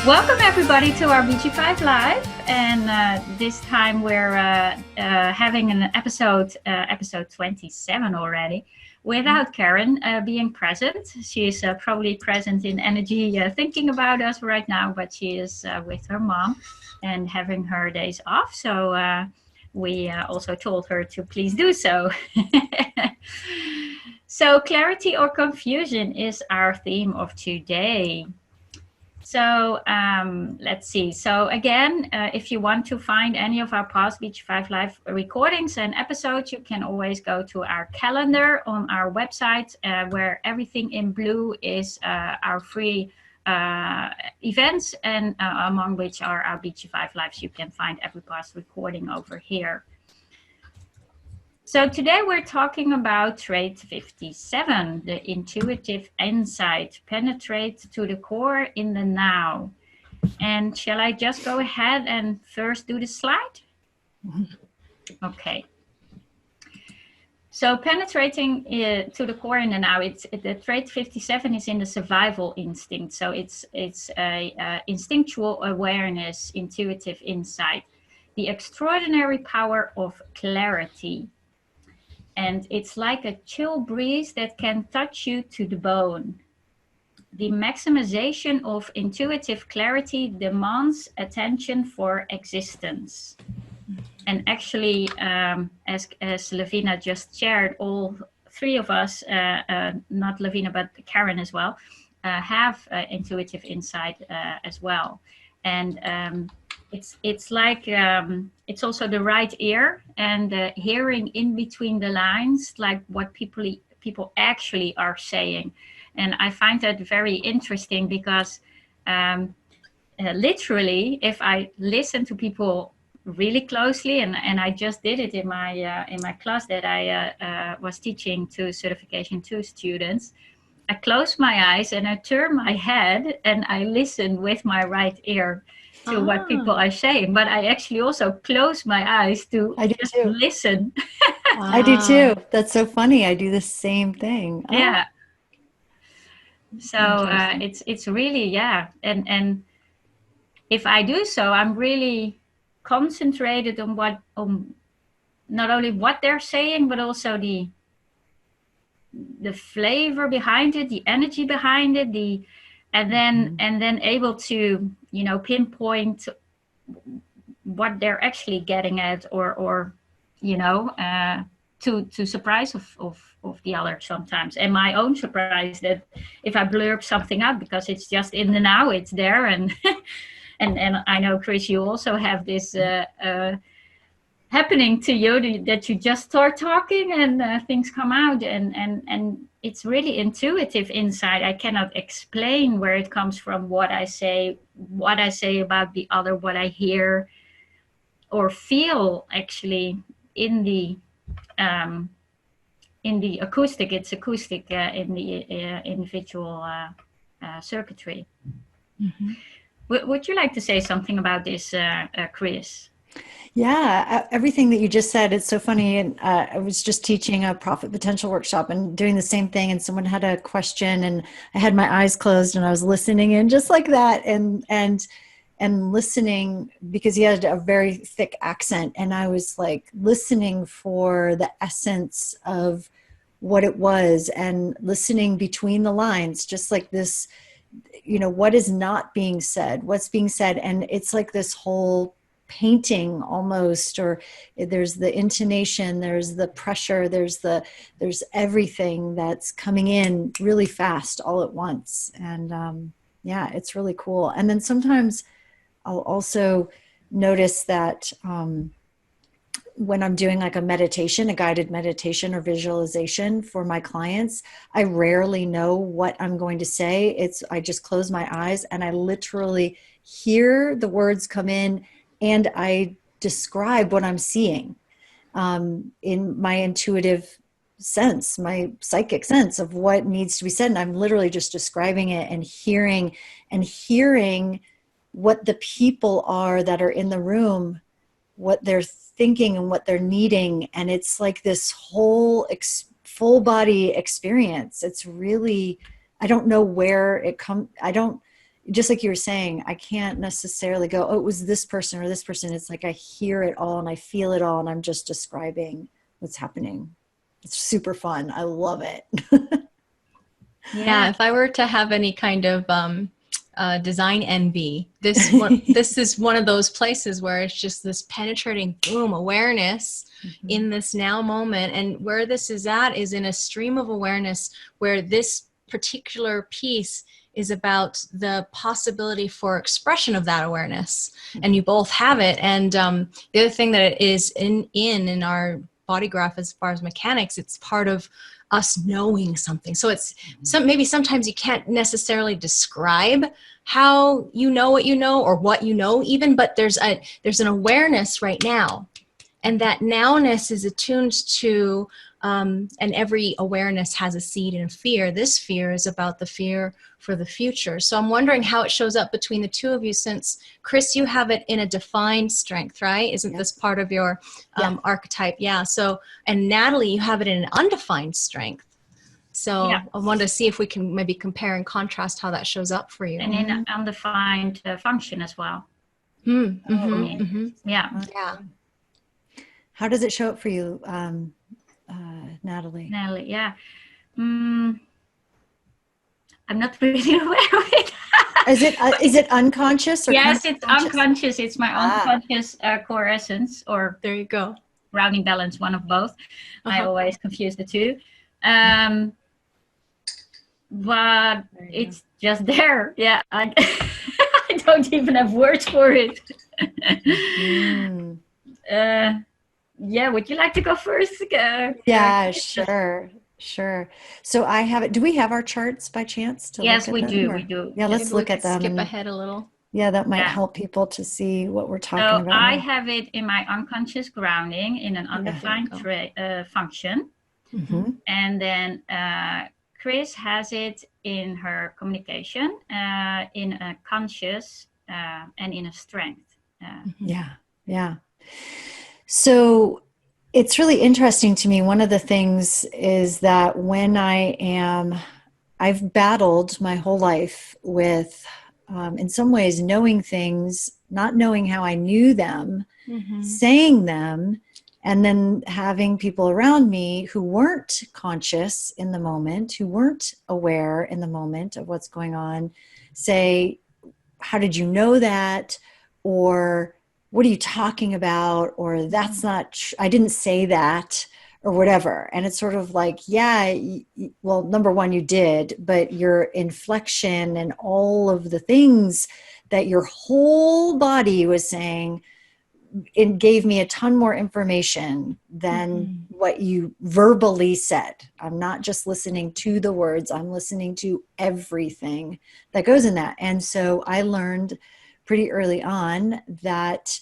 Welcome everybody to our BG5 Live, and this time we're having an episode 27 already, without Karen being present. She is probably present in energy, thinking about us right now, but she is with her mom and having her days off. So we also told her to please do so. So clarity or confusion is our theme of today. So let's see. So again, if you want to find any of our past BG5 Live recordings and episodes, you can always go to our calendar on our website, where everything in blue is our free events, and among which are our BG5 Lives. You can find every past recording over here. So today we're talking about trait 57, the intuitive insight, penetrate to the core in the now. And shall I just go ahead and first do the slide? Okay. So penetrating to the core in the now, the trait 57 is in the survival instinct. So it's a instinctual awareness, intuitive insight, the extraordinary power of clarity. And it's like a chill breeze that can touch you to the bone. The maximization of intuitive clarity demands attention for existence. And actually, as Lavina just shared, all three of us, not Lavina, but Karen as well, have intuitive insight as well. And it's like it's also the right ear and hearing in between the lines, like what people actually are saying. And I find that very interesting because literally, if I listen to people really closely, and I just did it in my class that I was teaching to certification 2 students, I close my eyes and I turn my head and I listen with my right ear to what people are saying, but I actually also close my eyes to just listen. I do too. That's so funny. I do the same thing. Yeah. So it's really, yeah. And if I do so, I'm really concentrated on not only what they're saying, but also the flavor behind it, the energy behind it, and then able to, pinpoint what they're actually getting at, or to surprise of the other sometimes, and my own surprise that if I blurb something out because it's just in the now, it's there, and and I know, Chris, you also have this happening to you, that you just start talking and things come out, and it's really intuitive insight. I cannot explain where it comes from, what I say about the other, what I hear or feel actually in the acoustic. It's acoustic in the individual circuitry. Mm-hmm. Would you like to say something about this, Chris? Yeah, everything that you just said, it's so funny. And I was just teaching a profit potential workshop and doing the same thing. And someone had a question and I had my eyes closed and I was listening in just like that. And listening because he had a very thick accent. And I was like listening for the essence of what it was and listening between the lines, just like this, what is not being said, what's being said. And it's like this whole painting almost, or there's the intonation, there's the pressure, there's everything that's coming in really fast all at once. And yeah, it's really cool. And then sometimes I'll also notice that when I'm doing like a meditation, a guided meditation or visualization for my clients, I rarely know what I'm going to say. I just close my eyes and I literally hear the words come in and I describe what I'm seeing in my intuitive sense, my psychic sense of what needs to be said. And I'm literally just describing it and hearing what the people are that are in the room, what they're thinking and what they're needing. And it's like this whole full body experience. It's really, I don't know where it comes. just like you were saying, I can't necessarily go, oh, it was this person or this person. It's like I hear it all and I feel it all, and I'm just describing what's happening. It's super fun. I love it. Yeah, if I were to have any kind of design envy, this is one of those places where it's just this penetrating boom awareness in this now moment. And where this is at is in a stream of awareness where this particular piece is about the possibility for expression of that awareness, and you both have it. And the other thing that it is in our body graph, as far as mechanics, it's part of us knowing something. So it's maybe sometimes you can't necessarily describe how you know what you know or what you know even, but there's an awareness right now, and that nowness is attuned to and every awareness has a seed and a fear. This fear is about the fear for the future. So I'm wondering how it shows up between the two of you, since Chris, you have it in a defined strength, right? Isn't this part of your archetype? Yeah. So, and Natalie, you have it in an undefined strength. So I wanted to see if we can maybe compare and contrast how that shows up for you. And in an undefined function as well. Yeah. How does it show up for you, Natalie? Natalie, yeah. I'm not really aware of it. Is it unconscious? Or yes, it's unconscious. It's my unconscious core essence, or there you go. Grounding balance, one of both. I always confuse the two. But it's just there. Yeah, I don't even have words for it. Yeah, would you like to go first? Yeah, sure. So I have it. Do we have our charts by chance? Yes, we do. Yeah, let's look at them. Skip ahead a little. Yeah, that might help people to see what we're talking about. I have it in my unconscious grounding in an undefined function. And then Chris has it in her communication, in a conscious and in a strength. Yeah. So it's really interesting to me. One of the things is that when I've battled my whole life with, in some ways, knowing things, not knowing how I knew them, saying them, and then having people around me who weren't conscious in the moment, who weren't aware in the moment of what's going on, say, how did you know that? Or what are you talking about? Or that's not, I didn't say that, or whatever. And it's sort of like, well, number one, you did, but your inflection and all of the things that your whole body was saying, it gave me a ton more information than what you verbally said. I'm not just listening to the words, I'm listening to everything that goes in that. And so I learned pretty early on that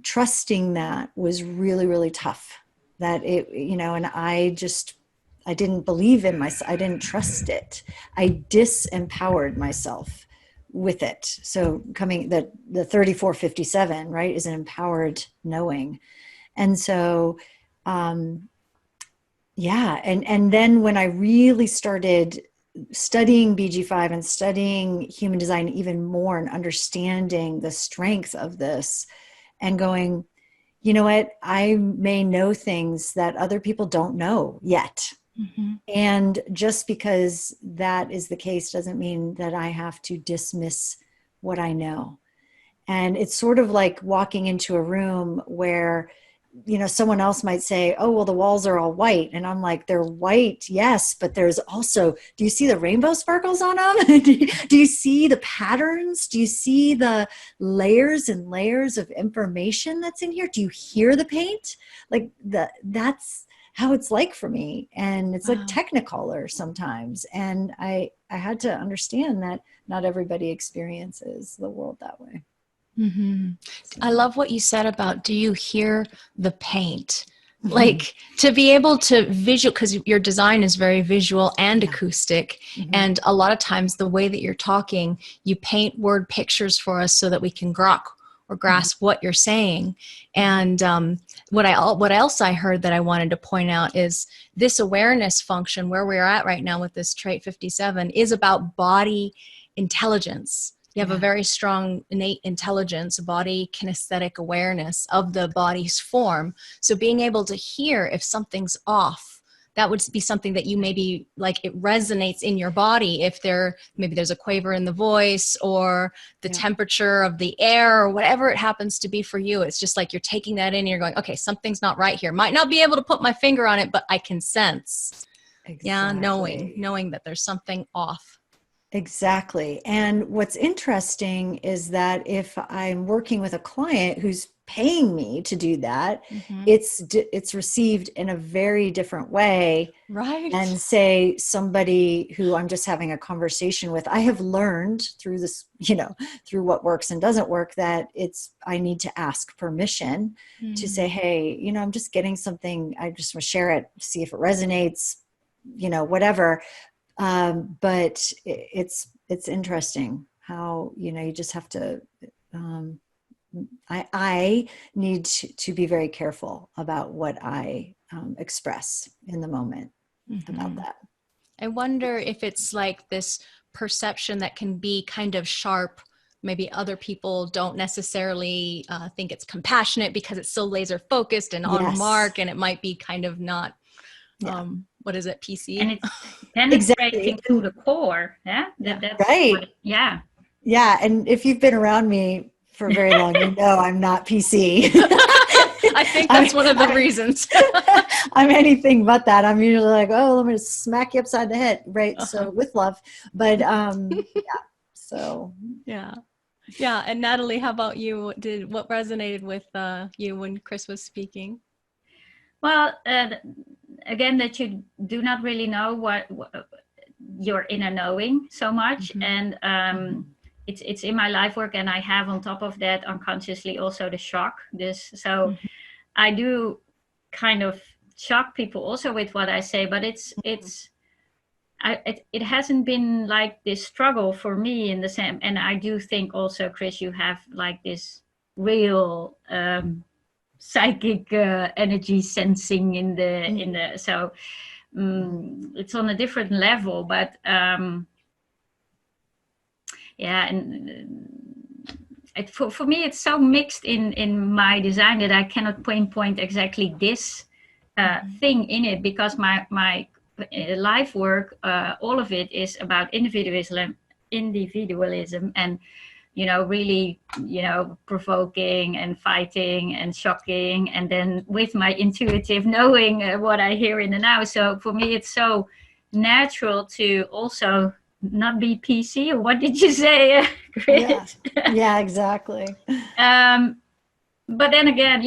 trusting that was really, really tough. That it, and I didn't believe in myself. I didn't trust it. I disempowered myself with it. So the 3457, right, is an empowered knowing. And so, and then when I really started studying BG5 and studying human design even more and understanding the strength of this and going, you know what, I may know things that other people don't know yet. And just because that is the case doesn't mean that I have to dismiss what I know. And it's sort of like walking into a room where, someone else might say, oh, well, the walls are all white. And I'm like, they're white, yes, but there's also, do you see the rainbow sparkles on them? Do you see the patterns? Do you see the layers and layers of information that's in here? Do you hear the paint? Like that's how it's like for me. And it's like technicolor sometimes. And I had to understand that not everybody experiences the world that way. I love what you said about, do you hear the paint? Like to be able to visual, because your design is very visual and acoustic. And a lot of times the way that you're talking, you paint word pictures for us so that we can grasp what you're saying. And what else I heard that I wanted to point out is this awareness function where we're at right now with this trait 57 is about body intelligence. You have a very strong innate intelligence, body kinesthetic awareness of the body's form. So being able to hear if something's off, that would be something that you maybe like it resonates in your body. If maybe there's a quaver in the voice or the temperature of the air or whatever it happens to be for you. It's just like you're taking that in and you're going, okay, something's not right here. Might not be able to put my finger on it, but I can sense. Exactly. Yeah, knowing that there's something off. Exactly. And what's interesting is that if I'm working with a client who's paying me to do that, it's received in a very different way. Right. And say somebody who I'm just having a conversation with, I have learned through this, through what works and doesn't work, that I need to ask permission to say, hey, I'm just getting something. I just want to share it, see if it resonates, whatever. But it's interesting how, you just have to, I need to be very careful about what I express in the moment about that. I wonder if it's like this perception that can be kind of sharp. Maybe other people don't necessarily think it's compassionate because it's so laser focused and on mark, and it might be kind of not, what is it, PC? And it's penetrating to the core. Yeah, that's right. Yeah. And if you've been around me for very long, I'm not PC. I think that's one of the reasons. I'm anything but that. I'm usually like, oh, let me smack you upside the head. Right. So with love, but Yeah. And Natalie, how about you? What resonated with you when Chris was speaking? Well, again, that you do not really know what your inner knowing so much. And it's in my life work, and I have on top of that unconsciously also the shock. So I do kind of shock people also with what I say, but it hasn't been like this struggle for me in the same. And I do think also, Chris, you have like this real psychic energy sensing in the so it's on a different level, but for me it's so mixed in my design that I cannot pinpoint exactly this thing in it, because my life work, all of it is about individualism and really, provoking and fighting and shocking, and then with my intuitive knowing what I hear in the now. So for me, it's so natural to also not be PC. Or what did you say, Chris? Yeah, exactly. But then again,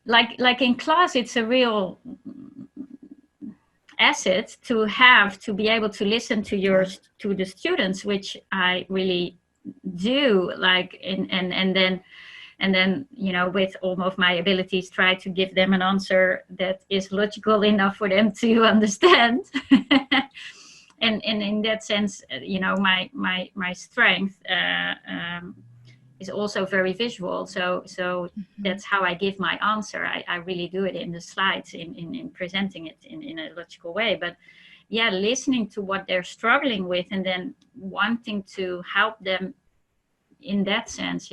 like in class, it's a real asset to be able to listen to the students, which I really do, like, and then with all of my abilities, try to give them an answer that is logical enough for them to understand. and in that sense, my strength is also very visual, so that's how I give my answer. I really do it in the slides, in presenting it in a logical way. But listening to what they're struggling with and then wanting to help them in that sense.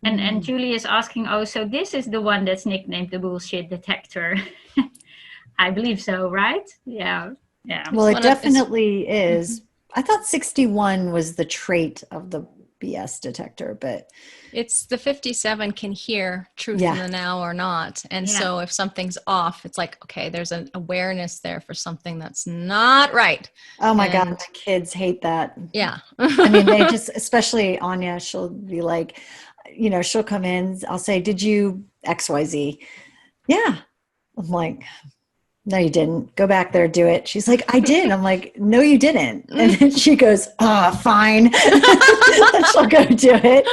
And Julie is asking, so this is the one that's nicknamed the bullshit detector. I believe so, right? Yeah. Well, it definitely is. I thought 61 was the trait of the BS detector, but it's the 57 can hear truth in the now or not. And so if something's off, it's like, okay, there's an awareness there for something that's not right. Oh my God, my kids hate that. Yeah. I mean, they just, especially Anya, she'll be like, she'll come in, I'll say, did you XYZ? Yeah. I'm like, no, you didn't. Go back there, do it. She's like, I did. I'm like, no, you didn't. And then she goes, fine. And she'll go do it.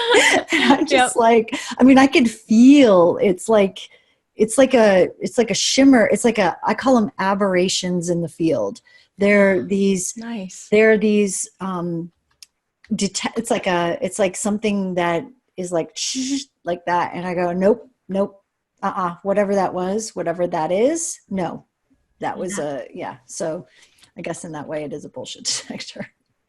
And I'm just like, I mean, I could feel it's like a shimmer. It's like I call them aberrations in the field. They're these, it's like something that is like that. And I go, nope. Whatever that was, whatever that is, no. that was so I guess in that way it is a bullshit detector.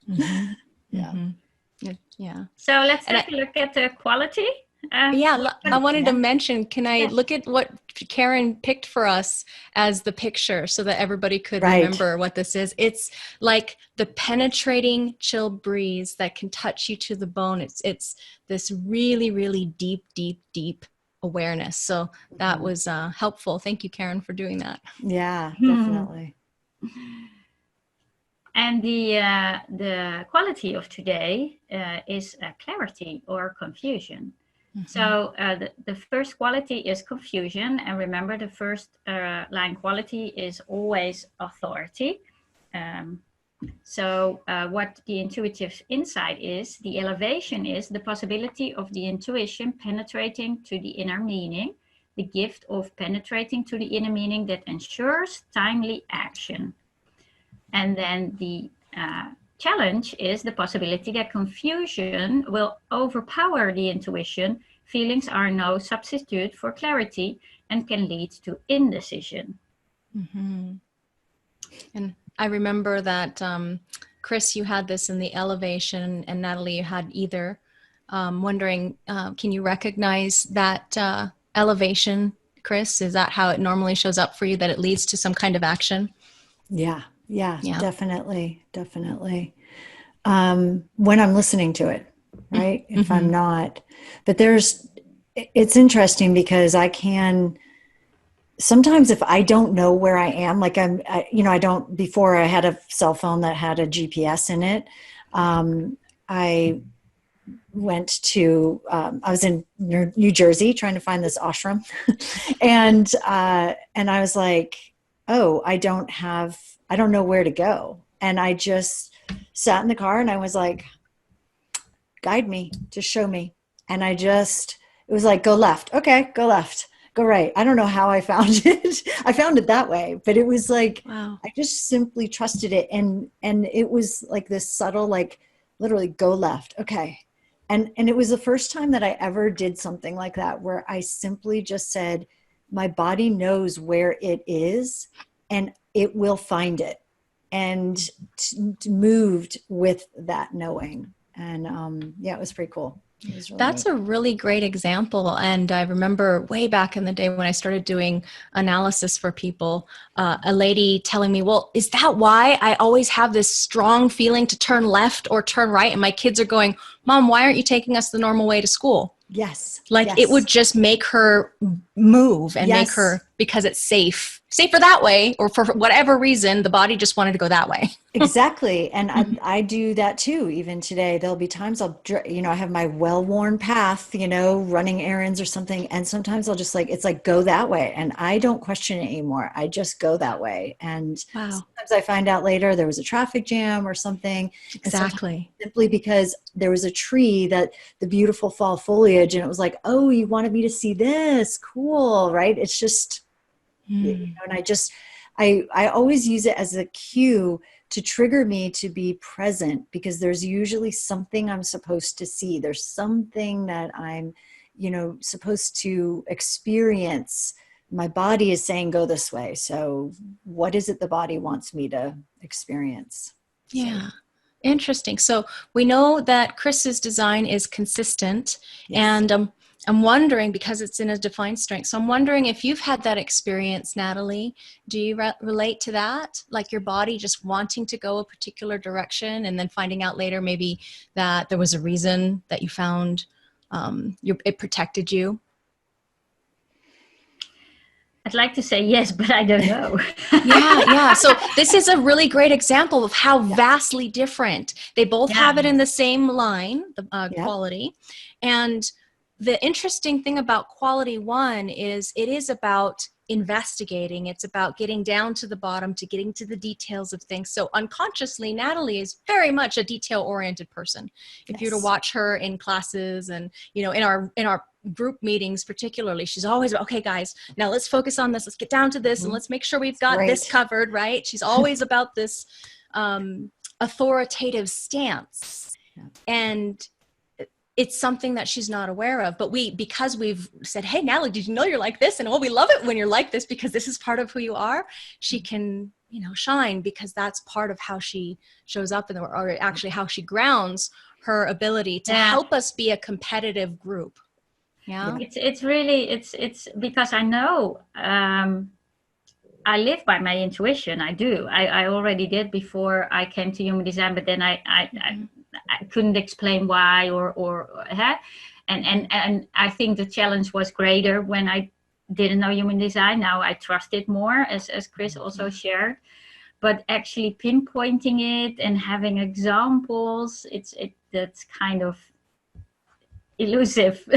Mm-hmm. Yeah. Mm-hmm. Yeah. So let's take a look at the quality. I wanted to mention, can I look at what Karen picked for us as the picture so that everybody could remember what this is? It's like the penetrating chill breeze that can touch you to the bone. It's this really, really deep, deep, deep awareness. So that was helpful. Thank you, Karen, for doing that. Yeah, definitely. And the quality of today is clarity or confusion. Mm-hmm. So the first quality is confusion. And remember, the first line quality is always authority. So what the intuitive insight is, the elevation is the possibility of the intuition penetrating to the inner meaning, the gift of penetrating to the inner meaning that ensures timely action. And then the challenge is the possibility that confusion will overpower the intuition. Feelings are no substitute for clarity and can lead to indecision. Mm-hmm. And I remember that, Chris, you had this in the elevation, and Natalie, you had either. Wondering, can you recognize that elevation, Chris? Is that how it normally shows up for you, that it leads to some kind of action? Yeah, definitely. When I'm listening to it, right? If I'm not, but it's interesting because I can, sometimes if I don't know where I am, like before I had a cell phone that had a GPS in it, I went to, I was in New Jersey trying to find this ashram and I was like, oh, I don't know where to go. And I just sat in the car and I was like, guide me, just show me. And it was like, go left. Okay, go left. Go right. I don't know how I found it. I found it that way, but it was like, wow. I just simply trusted it. And it was like this subtle, like literally go left. Okay. And it was the first time that I ever did something like that, where I simply just said, my body knows where it is and it will find it, and moved with that knowing. And it was pretty cool. That's a really great example. And I remember way back in the day when I started doing analysis for people, a lady telling me, well, is that why I always have this strong feeling to turn left or turn right? And my kids are going, Mom, why aren't you taking us the normal way to school? Yes. It would just make her move and make her, because it's safer that way, or for whatever reason, the body just wanted to go that way. Exactly. And I do that too. Even today, there'll be times I have my well-worn path, running errands or something. And sometimes I'll just it's like, go that way. And I don't question it anymore. I just go that way. And sometimes I find out later there was a traffic jam or something. Exactly. Simply because there was a tree that the beautiful fall foliage, and it was like, oh, you wanted me to see this? Cool. Right. It's just, and I always use it as a cue to trigger me to be present, because there's usually something I'm supposed to see. There's something that I'm, supposed to experience. My body is saying, go this way. So what is it the body wants me to experience? Yeah. Interesting. So we know that Chris's design is consistent, and I'm wondering, because it's in a defined strength. So I'm wondering if you've had that experience, Natalie. Do you relate to that? Like your body just wanting to go a particular direction, and then finding out later maybe that there was a reason that you found it protected you? I'd like to say yes, but I don't know. Yeah. So this is a really great example of how vastly different. They both have it in the same line, the quality. And the interesting thing about quality one is it is about investigating. It's about getting down to the bottom, to getting to the details of things. So unconsciously, Natalie is very much a detail-oriented person. If you were to watch her in classes and, in our group meetings particularly, she's always, okay, guys, now let's focus on this. Let's get down to this, and let's make sure we've got this covered, right? She's always about this authoritative stance. And it's something that she's not aware of. But because we've said, hey, Natalie, did you know you're like this? And we love it when you're like this because this is part of who you are. She can, shine because that's part of how she shows up or actually how she grounds her ability to help us be a competitive group. Yeah. It's really, it's because I know, I live by my intuition. I do. I already did before I came to human design, but then I couldn't explain why and I think the challenge was greater when I didn't know human design. Now I trust it more, as Chris also shared. But actually pinpointing it and having examples, that's kind of elusive.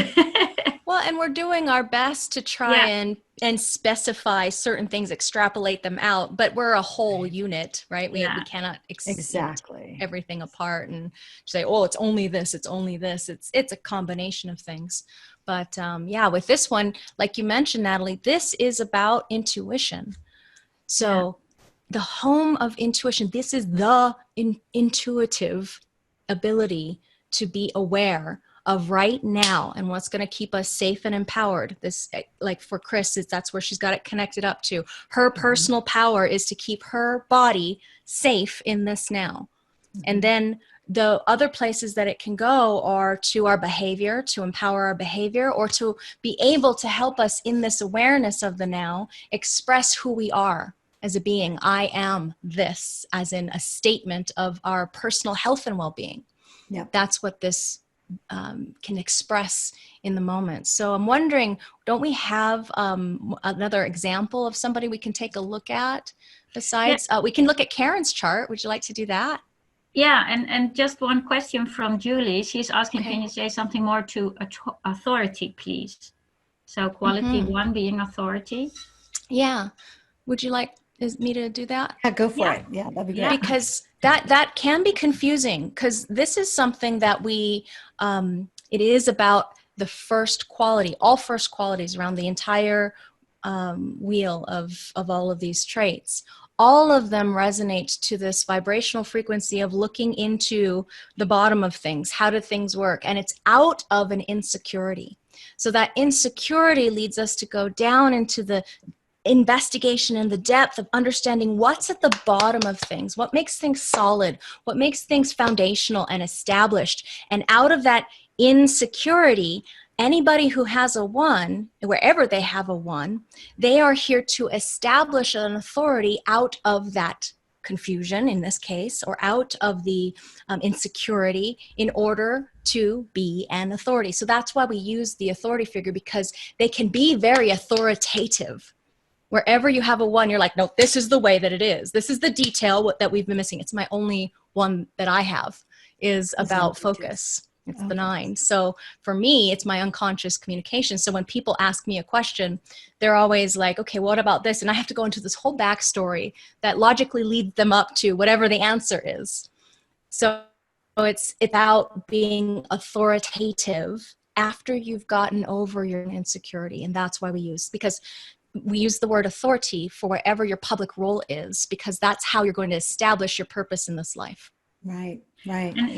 Well, and we're doing our best to try and specify certain things, extrapolate them out, but we're a whole unit, right? We cannot exactly everything apart and say, oh, it's only this, it's only this. It's a combination of things. But with this one, like you mentioned, Natalie, this is about intuition. So the home of intuition, this is the intuitive ability to be aware of right now and what's going to keep us safe and empowered. This, like for Chris, that's where she's got it connected up to. Her personal power is to keep her body safe in this now. And then the other places that it can go are to our behavior, to empower our behavior, or to be able to help us in this awareness of the now, express who we are as a being. I am this, as in a statement of our personal health and well-being. Yeah, that's what this can express in the moment. So I'm wondering, don't we have another example of somebody we can take a look at besides? We can look at Karen's chart. Would you like to do that? Yeah, and just one question from Julie. She's asking, can you say something more to authority, please? So quality 1 being authority. Yeah. Would you like me to do that? Yeah, go for it. Yeah, that'd be great. Because that can be confusing, because this is something that it is about the first quality, all first qualities around the entire wheel of all of these traits. All of them resonate to this vibrational frequency of looking into the bottom of things. How do things work? And it's out of an insecurity. So that insecurity leads us to go down into the investigation and the depth of understanding what's at the bottom of things, what makes things solid, what makes things foundational and established. And out of that insecurity, anybody who has a 1, wherever they have a 1, they are here to establish an authority out of that confusion, in this case, or out of the insecurity, in order to be an authority. So that's why we use the authority figure, because they can be very authoritative. Wherever you have a 1, you're like, no, this is the way that it is. This is the detail that we've been missing. It's my only one that I have is about focus. It's the 9. So for me, it's my unconscious communication. So when people ask me a question, they're always like, okay, what about this? And I have to go into this whole backstory that logically leads them up to whatever the answer is. So it's about being authoritative after you've gotten over your insecurity. And that's why we use the word authority for wherever your public role is, because that's how you're going to establish your purpose in this life. Right, right. And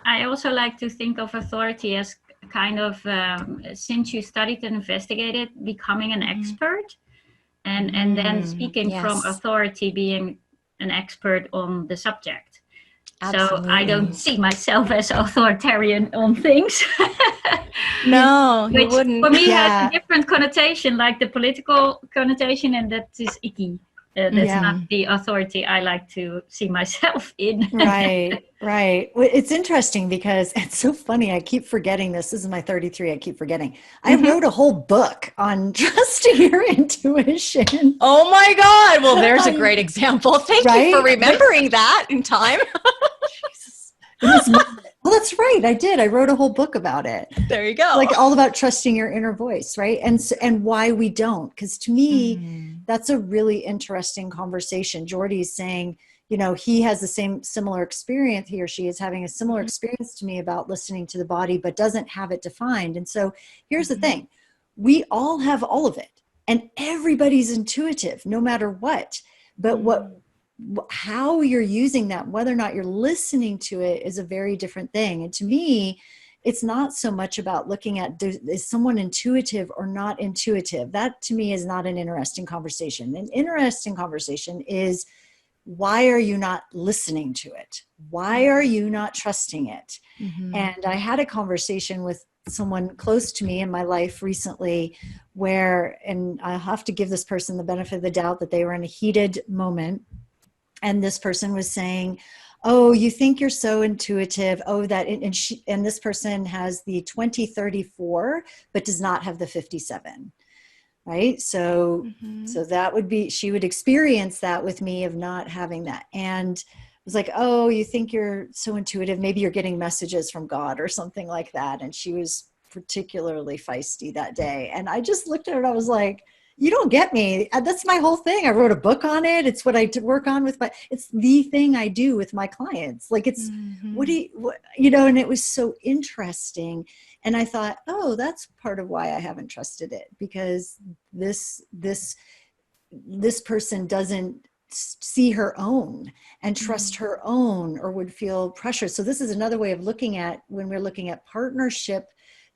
I also like to think of authority as kind of, since you studied and investigated, becoming an expert, and then speaking from authority, being an expert on the subject. Absolutely. So I don't see myself as authoritarian on things. No, you wouldn't. For me has a different connotation, like the political connotation, and that is icky. That's not the authority I like to see myself in. Right. Well, it's interesting because it's so funny. I keep forgetting this. This is my 33. I keep forgetting. I wrote a whole book on trusting your intuition. Oh my God. Well, there's a great example. Thank you for remembering that in time. Well, that's right. I did. I wrote a whole book about it. There you go. Like all about trusting your inner voice, right? And why we don't. Because to me, that's a really interesting conversation. Jordy's saying, he has the similar experience. He or she is having a similar experience to me about listening to the body, but doesn't have it defined. And so here's the thing. We all have all of it. And everybody's intuitive, no matter what. But how you're using that, whether or not you're listening to it, is a very different thing. And to me, it's not so much about looking at, is someone intuitive or not intuitive? That to me is not an interesting conversation. An interesting conversation is, why are you not listening to it? Why are you not trusting it? Mm-hmm. And I had a conversation with someone close to me in my life recently where, and I have to give this person the benefit of the doubt that they were in a heated moment. And this person was saying, oh, you think you're so intuitive. Oh, that, and this person has the 2034, but does not have the 57. Right. So, so that would be, she would experience that with me of not having that. And it was like, oh, you think you're so intuitive. Maybe you're getting messages from God or something like that. And she was particularly feisty that day. And I just looked at her and I was like, you don't get me. That's my whole thing. I wrote a book on it. It's what I work on with it's the thing I do with my clients. Like it's, what, and it was so interesting. And I thought, oh, that's part of why I haven't trusted it, because this person doesn't see her own and trust her own, or would feel pressure. So this is another way of looking at, when we're looking at partnership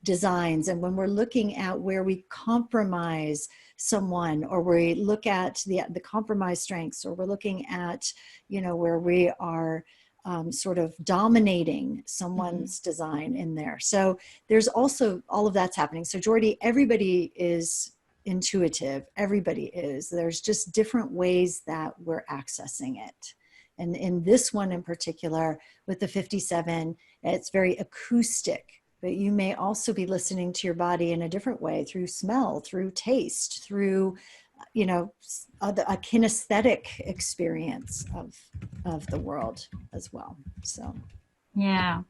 designs, and when we're looking at where we compromise someone, or we look at the compromise strengths, or we're looking at, where we are sort of dominating someone's design in there. So there's also all of that's happening. So Jordy, everybody is intuitive. Everybody is. There's just different ways that we're accessing it. And in this one in particular, with the 57, it's very acoustic, but you may also be listening to your body in a different way, through smell, through taste, through, a kinesthetic experience of the world as well. So, yeah.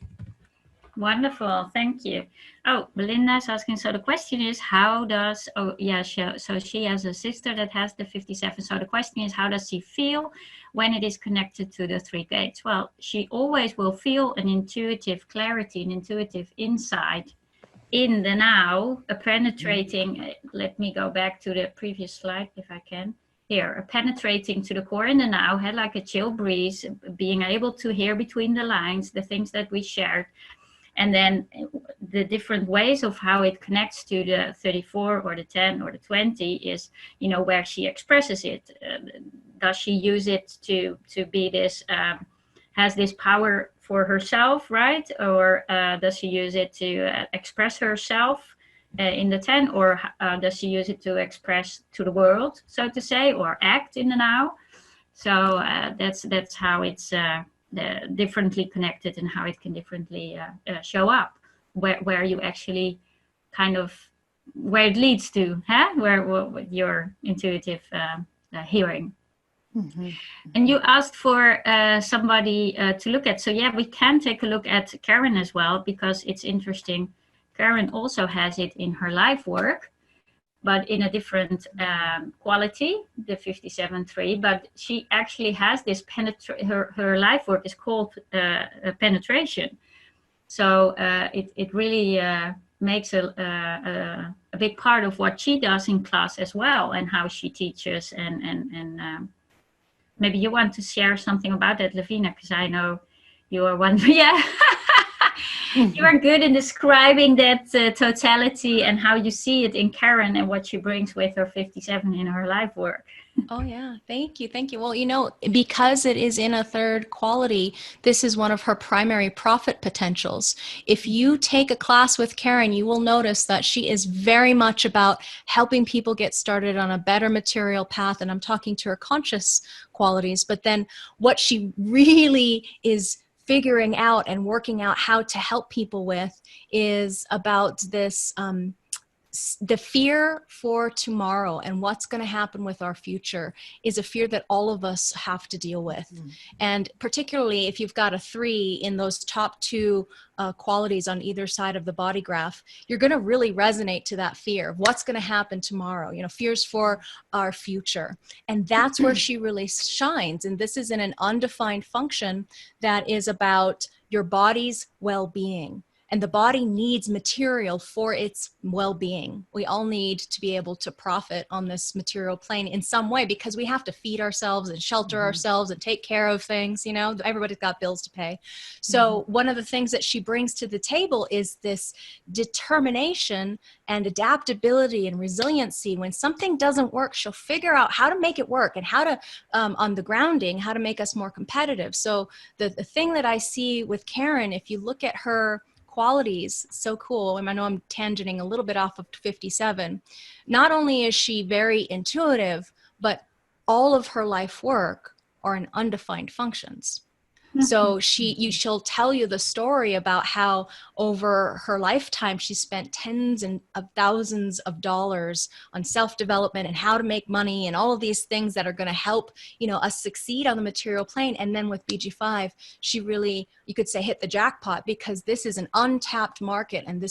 Wonderful, thank you. Oh, Belinda's asking, so the question is, how does, so she has a sister that has the 57. So the question is, how does she feel when it is connected to the 3 gates? Well, she always will feel an intuitive clarity, an intuitive insight in the now, a penetrating, let me go back to the previous slide if I can. Here, a penetrating to the core in the now, had like a chill breeze, being able to hear between the lines, the things that we shared. And then the different ways of how it connects to the 34 or the 10 or the 20 is, where she expresses it. Does she use it to be this, has this power for herself, right? Or does she use it to express herself in the 10? Or does she use it to express to the world, so to say, or act in the now? So that's how it's differently connected, and how it can differently show up, where you actually kind of, where it leads to, where your intuitive hearing. And you asked for somebody to look at. So yeah, we can take a look at Karen as well, because it's interesting. Karen also has it in her life work, but in a different quality, the 57.3, but she actually has this her life work is called penetration. So it really makes a big part of what she does in class as well, and how she teaches, and maybe you want to share something about that, Lavina, because I know you are one. Yeah. You are good in describing that totality, and how you see it in Karen, and what she brings with her 57 in her life work. Oh yeah, thank you. Well, because it is in a 3rd quality, this is one of her primary profit potentials. If you take a class with Karen, you will notice that she is very much about helping people get started on a better material path, and I'm talking to her conscious qualities, but then what she really is figuring out and working out how to help people with is about this, the fear for tomorrow and what's going to happen with our future is a fear that all of us have to deal with. And particularly if you've got a 3 in those top 2 qualities on either side of the body graph, you're going to really resonate to that fear of what's going to happen tomorrow, fears for our future. And that's where she really shines. And this is in an undefined function that is about your body's well-being. And the body needs material for its well-being. We all need to be able to profit on this material plane in some way, because we have to feed ourselves and shelter ourselves and take care of things. You know, everybody's got bills to pay. So one of the things that she brings to the table is this determination and adaptability and resiliency. When something doesn't work, she'll figure out how to make it work, and how to, on the grounding, how to make us more competitive. So the thing that I see with Karen, if you look at her qualities, so cool. And I know I'm tangenting a little bit off of 57. Not only is she very intuitive, but all of her life work are in undefined functions. So she'll tell you the story about how over her lifetime she spent tens of thousands of dollars on self-development and how to make money and all of these things that are going to help, you know, us succeed on the material plane. And then with BG5, she really, you could say, hit the jackpot, because this is an untapped market, and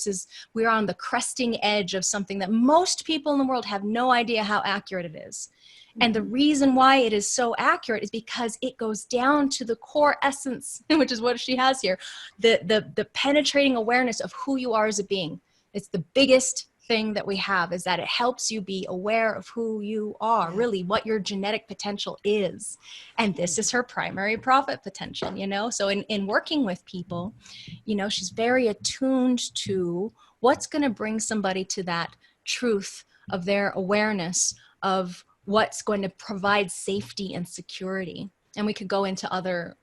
we're on the cresting edge of something that most people in the world have no idea how accurate it is. And the reason why it is so accurate is because it goes down to the core essence, which is what she has here, the penetrating awareness of who you are as a being. It's the biggest thing that we have, is that it helps you be aware of who you are, really what your genetic potential is. And this is her primary profit potential, you know? So in working with people, you know, she's very attuned to what's going to bring somebody to that truth of their awareness of what's going to provide safety and security. And we could go into other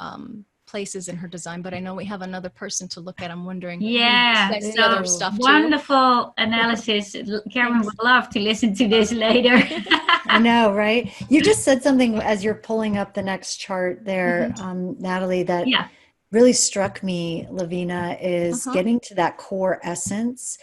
places in her design, but I know we have another person to look at. I'm wondering. Yeah, So other stuff wonderful analysis. Karen would love to listen to this later. I know, right? You just said something as you're pulling up the next chart there, Natalie, that really struck me, Lavina, is getting to that core essence.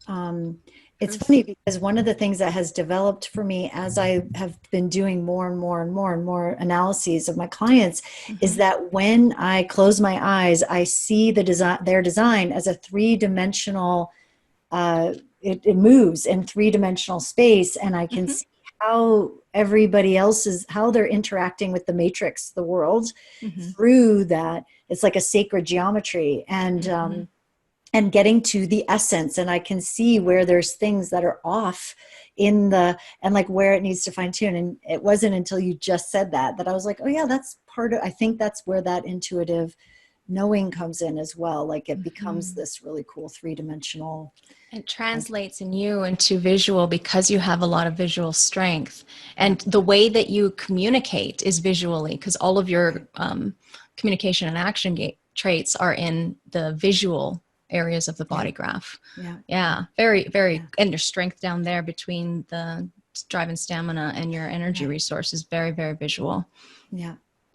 And it's funny, because one of the things that has developed for me as I have been doing more and more and more and more analyses of my clients is that when I close my eyes, I see their design as a three-dimensional, it moves in three-dimensional space, and I can see how everybody else how they're interacting with the matrix, the world, through that. It's like a sacred geometry, and getting to the essence. And I can see where there's things that are off and like where it needs to fine tune. And it wasn't until you just said that I was like, oh yeah, that's I think that's where that intuitive knowing comes in as well. Like it becomes this really cool three-dimensional. It translates in you into visual, because you have a lot of visual strength. And the way that you communicate is visually, because all of your communication and action traits are in the visual areas of the body graph. Very, very, and your strength down there between the drive and stamina and your energy resources, very, very visual.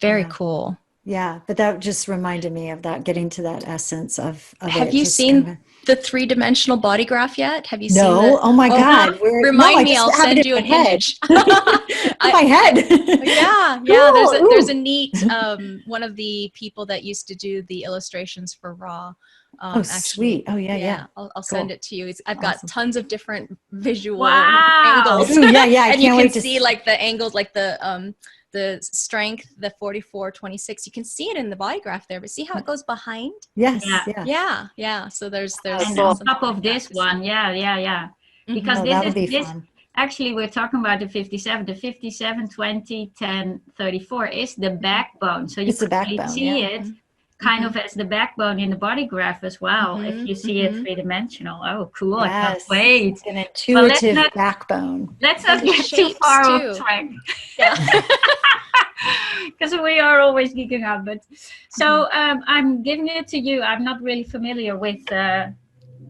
Very cool. Yeah, but that just reminded me of that, getting to that essence of Have you seen the three-dimensional body graph yet? Have you seen No, oh my God. Remind me, I'll send you an image. My head. Cool. There's a neat, one of the people that used to do the illustrations for Raw. Sweet. Oh yeah. I'll send it to you. I've got tons of different visual angles. angles. Ooh, yeah. And you can see like the angles, like the strength, the 44, 26. You can see it in the body graph there, but see how it goes behind? Yes. Yeah. So there's and on top of this one, because this actually, we're talking about the 57. The 57, 20, 10, 34 is the backbone. So you can see it kind of as the backbone in the body graph as well, if you see it three-dimensional. Oh, cool. I can't wait. It's an intuitive backbone. Let's not get too far off track. Because we are always geeking out. But so I'm giving it to you. I'm not really familiar with, I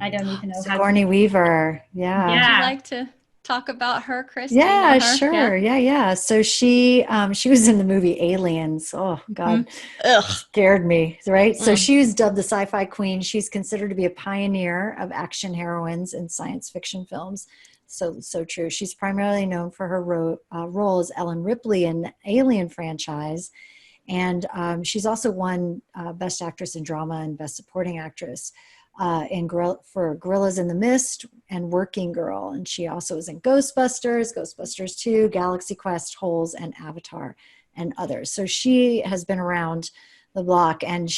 don't even know Sigourney Weaver. Yeah. Would you like to talk about her, Chris? Yeah, sure. Yeah. So she was in the movie Aliens. Oh God, scared me. Right. So she was dubbed the sci-fi queen. She's considered to be a pioneer of action heroines in science fiction films. So true. She's primarily known for her role as Ellen Ripley in the Alien franchise. And she's also won Best Actress in Drama and Best Supporting Actress for Gorillas in the Mist and Working Girl. And she also was in Ghostbusters 2, Galaxy Quest, Holes, and Avatar, and others. So she has been around LeBlanc, and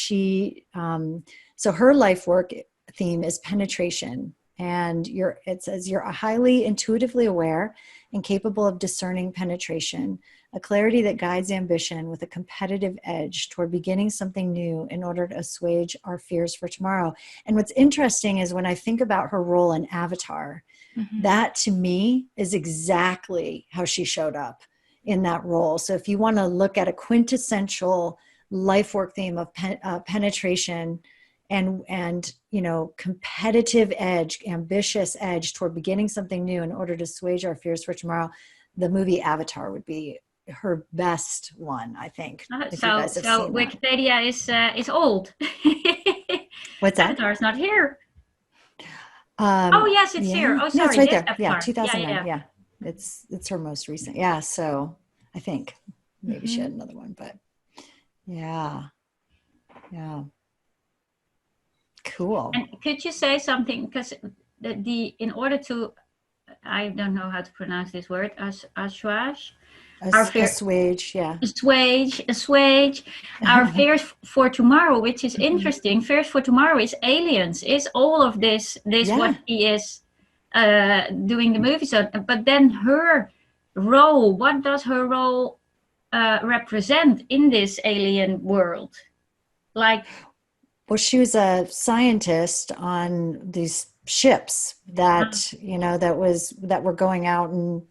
so her life work theme is penetration. And it says you're highly intuitively aware and capable of discerning penetration, a clarity that guides ambition with a competitive edge toward beginning something new in order to assuage our fears for tomorrow. And what's interesting is when I think about her role in Avatar, that to me is exactly how she showed up in that role. So if you want to look at a quintessential life work theme of penetration and competitive edge, ambitious edge toward beginning something new in order to assuage our fears for tomorrow, the movie Avatar would be her best one, I think. So Wikipedia is old. What's that? Avatar's not here. Oh yes, it's here. Oh, sorry, no, it's right there. Avatar. Yeah, 2009. Yeah. It's her most recent. Yeah, so I think maybe she had another one, but yeah. Cool. And could you say something, because in order to, I don't know how to pronounce this word, assuage, our fears for tomorrow, which is interesting. Fears for tomorrow is aliens, is all of this what he is doing the movie. So, but then her role, what does her role represent in this alien world? Well, she was a scientist on these ships that, that were going out, and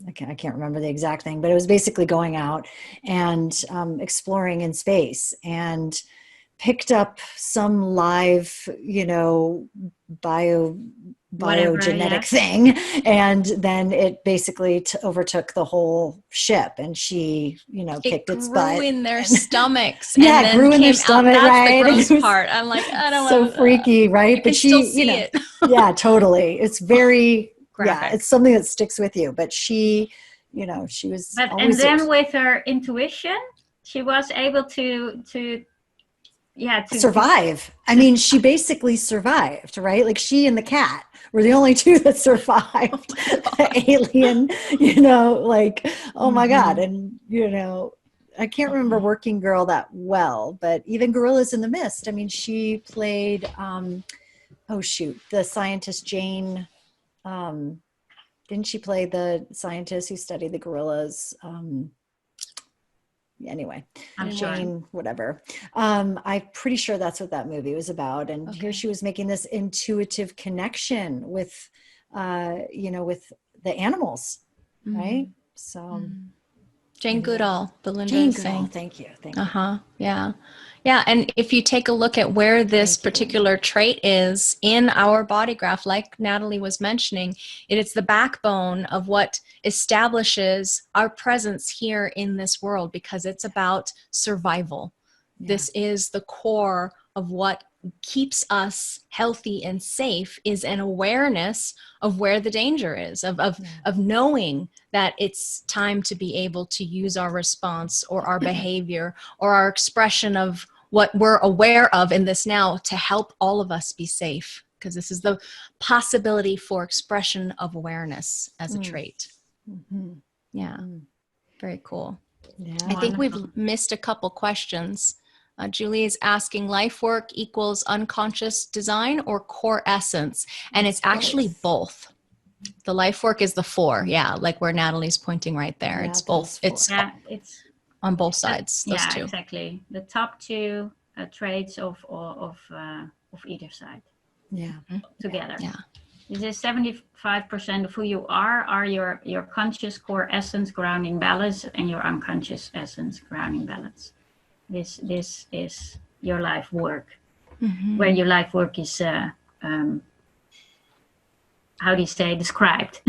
I can't remember the exact thing, but it was basically going out and exploring in space, and picked up some live, biogenetic thing, and then it basically overtook the whole ship, and she kicked its butt. It grew in their stomachs. Yeah, it grew in their stomach. That's right, the gross part. I'm like, I don't so want freaky, right? But she, see it. Yeah, totally. It's very graphic. Yeah, it's something that sticks with you. But she, she was. And then with her intuition, she was able to survive. I mean, she basically survived, right? Like she and the cat were the only two that survived the alien, oh my God. And, I can't remember Working Girl that well, but even Gorillas in the Mist. I mean, she played, the scientist Jane. Didn't she play the scientist who studied the gorillas? Anyway, I'm Jane, whatever. I'm pretty sure that's what that movie was about. And here she was making this intuitive connection with, with the animals, right? So Jane Goodall, Belinda Jane is saying. Goodall, thank you. Yeah. Yeah, and if you take a look at where this particular trait is in our body graph, like Natalie was mentioning, it's the backbone of what establishes our presence here in this world, because it's about survival. Yeah. This is the core of what keeps us healthy and safe, is an awareness of where the danger is, of knowing that it's time to be able to use our response or our behavior or our expression of what we're aware of in this now to help all of us be safe, because this is the possibility for expression of awareness as a trait. Yeah, very cool. Yeah. I think we've missed a couple questions. Julie is asking, life work equals unconscious design or core essence? And it's actually both. The life work is the 4. Yeah, like where Natalie's pointing right there. It's both. It's on both sides. Those two. Exactly. The top 2 traits of either side. Yeah. Together. Yeah. This is 75% of who you are your conscious core essence grounding balance, and your unconscious essence grounding balance. This is your life work, where your life work is, how do you say, described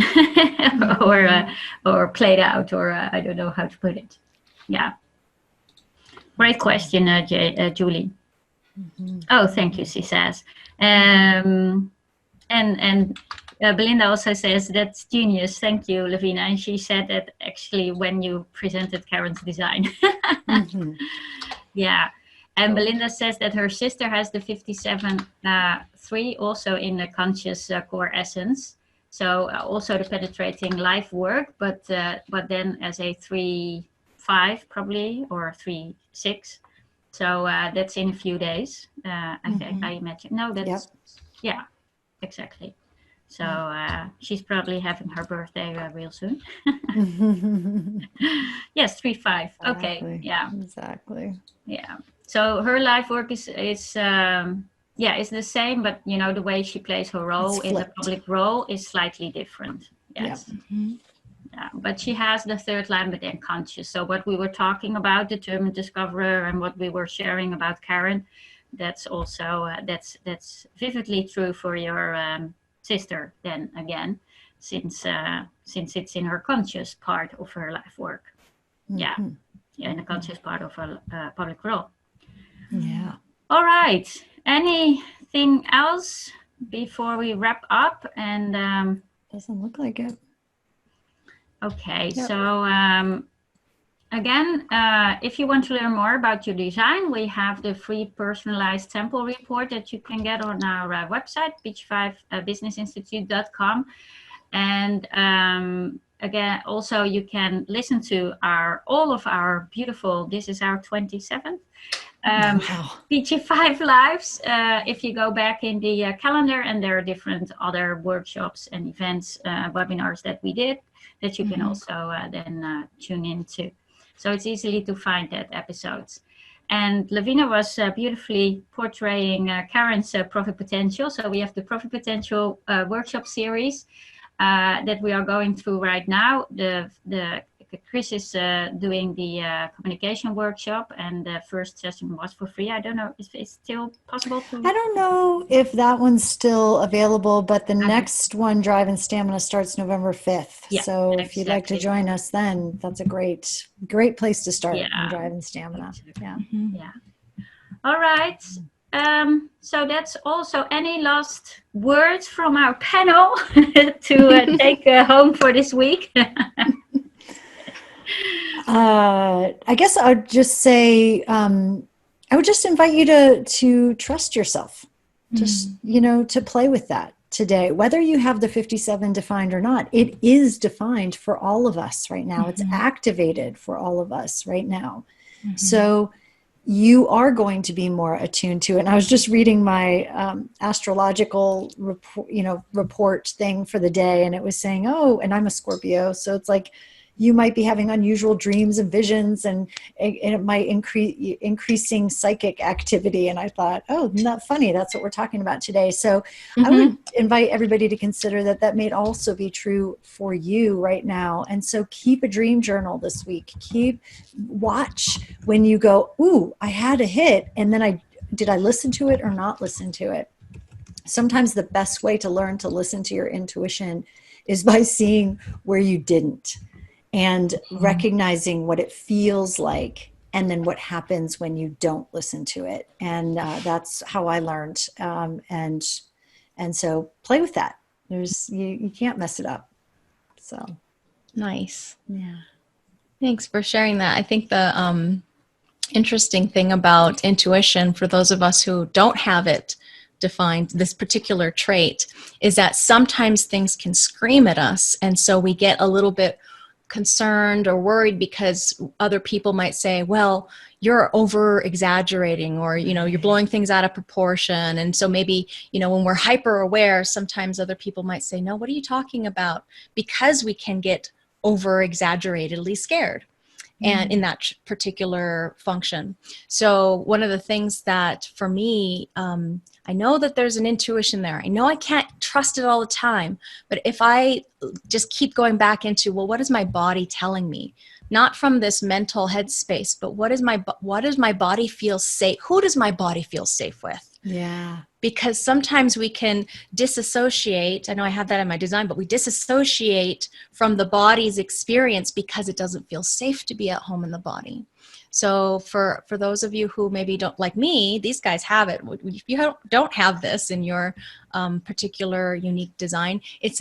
or played out, or I don't know how to put it. Yeah. Great question, Julie. Oh, thank you, she says. And Belinda also says, that's genius. Thank you, Lavina. And she said that actually when you presented Karen's design. Yeah. And Belinda says that her sister has the 57-3 also in the conscious core essence. So also the penetrating life work, but then as a 3-5 probably, or 3-6. So that's in a few days. I think, I imagine. No, that's yeah, exactly. So she's probably having her birthday real soon. Yes, 3-5. Okay. Exactly. Yeah. Exactly. Yeah. So her life work is yeah, it's the same, but you know, the way she plays her role in the public role is slightly different. Yes. Yeah. Yeah, but she has the third line within conscious. So what we were talking about, determined discoverer, and what we were sharing about Karen, that's also that's vividly true for your sister. Then again, since it's in her conscious part of her life work. Yeah, in the conscious part of her public role. Yeah. All right. Anything else before we wrap up? And doesn't look like it. Okay, so again, if you want to learn more about your design, we have the free personalized sample report that you can get on our website, bg5businessinstitute.com. And again, also you can listen to all of our beautiful, this is our 27th BG5 lives. If you go back in the calendar, and there are different other workshops and events, webinars that we did, that you can also then tune into. So it's easily to find that episodes. And Lavina was beautifully portraying Karen's profit potential. So we have the profit potential workshop series that we are going through right now. Chris is doing the communication workshop, and the first session was for free. I don't know if it's still possible to... I don't know if that one's still available, but the next one, Drive and Stamina, starts November 5th. Yeah, so if you'd like to join us then, that's a great place to start on Drive and Stamina. Yeah. Yeah. All right. So that's also any last words from our panel to take home for this week? I guess I would just say, I would just invite you to trust yourself, just, to play with that today, whether you have the 57 defined or not. It is defined for all of us right now. It's activated for all of us right now. So you are going to be more attuned to it. And I was just reading my astrological report thing for the day, and it was saying, and I'm a Scorpio, so it's like you might be having unusual dreams and visions, and it might increasing psychic activity. And I thought, isn't that funny? That's what we're talking about today. So I would invite everybody to consider that may also be true for you right now. And so keep a dream journal this week. Watch when you go, I had a hit, and then did I listen to it or not listen to it? Sometimes the best way to learn to listen to your intuition is by seeing where you didn't, and recognizing what it feels like, and then what happens when you don't listen to it. And that's how I learned. And so play with that. You can't mess it up. So nice. Yeah. Thanks for sharing that. I think the interesting thing about intuition, for those of us who don't have it defined, this particular trait, is that sometimes things can scream at us. And so we get a little bit concerned or worried because other people might say, well, you're over exaggerating, or, you're blowing things out of proportion. And so maybe, when we're hyper aware, sometimes other people might say, no, what are you talking about? Because we can get over exaggeratedly scared and in that particular function. So one of the things that for me, I know that there's an intuition there. I know I can't trust it all the time, but if I just keep going back into, well, what is my body telling me? Not from this mental headspace, but what does my body feel safe? Who does my body feel safe with? Yeah. Because sometimes we can disassociate. I know I have that in my design, but we disassociate from the body's experience because it doesn't feel safe to be at home in the body. So for those of you who maybe don't, like me, these guys have it. If you don't have this in your particular unique design, it's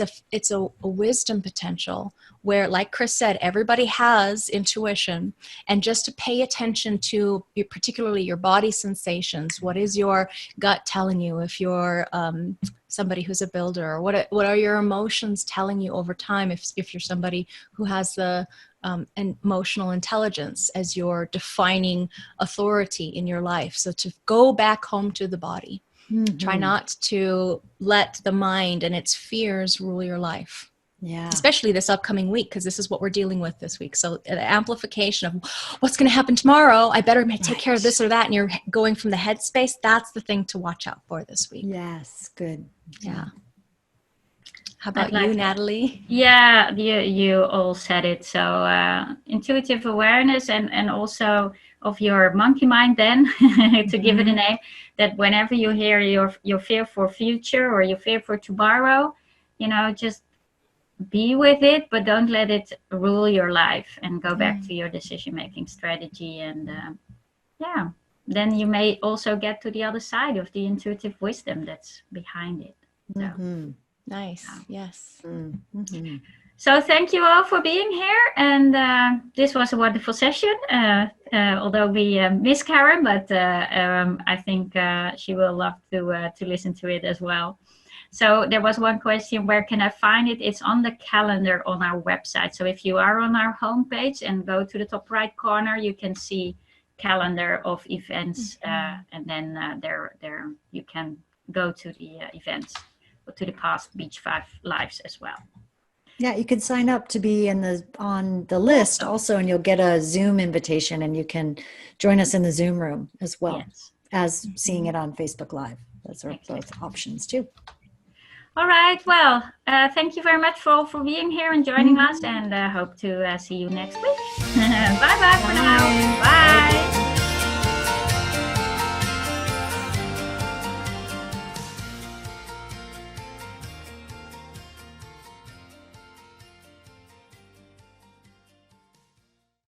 a wisdom potential where, like Chris said, everybody has intuition, and just to pay attention to particularly your body sensations. What is your gut telling you? If you're somebody who's a builder, what are your emotions telling you over time? If you're somebody who has the and emotional intelligence as your defining authority in your life. So to go back home to the body. Mm-hmm. Try not to let the mind and its fears rule your life. Yeah. Especially this upcoming week, because this is what we're dealing with this week. So the amplification of what's going to happen tomorrow, I better take care of this or that, and you're going from the headspace, that's the thing to watch out for this week. Yes, good. Yeah. How about you, Natalie? Yeah, you all said it. So intuitive awareness and also of your monkey mind then, to give it a name, that whenever you hear your fear for future or your fear for tomorrow, just be with it, but don't let it rule your life, and go back to your decision-making strategy. And then you may also get to the other side of the intuitive wisdom that's behind it. So. Nice. Yes. Mm-hmm. So thank you all for being here, and this was a wonderful session. Although we miss Karen, but I think she will love to listen to it as well. So there was one question: where can I find it? It's on the calendar on our website. So if you are on our homepage and go to the top right corner, you can see calendar of events, and then there you can go to the events, to the past BG5 lives as well. Yeah, you can sign up to be on the list also, and you'll get a Zoom invitation, and you can join us in the Zoom room as well as seeing it on Facebook Live. Those are both options too. All right. Well, thank you very much for being here and joining us, and hope to see you next week. Bye-bye for now. Bye.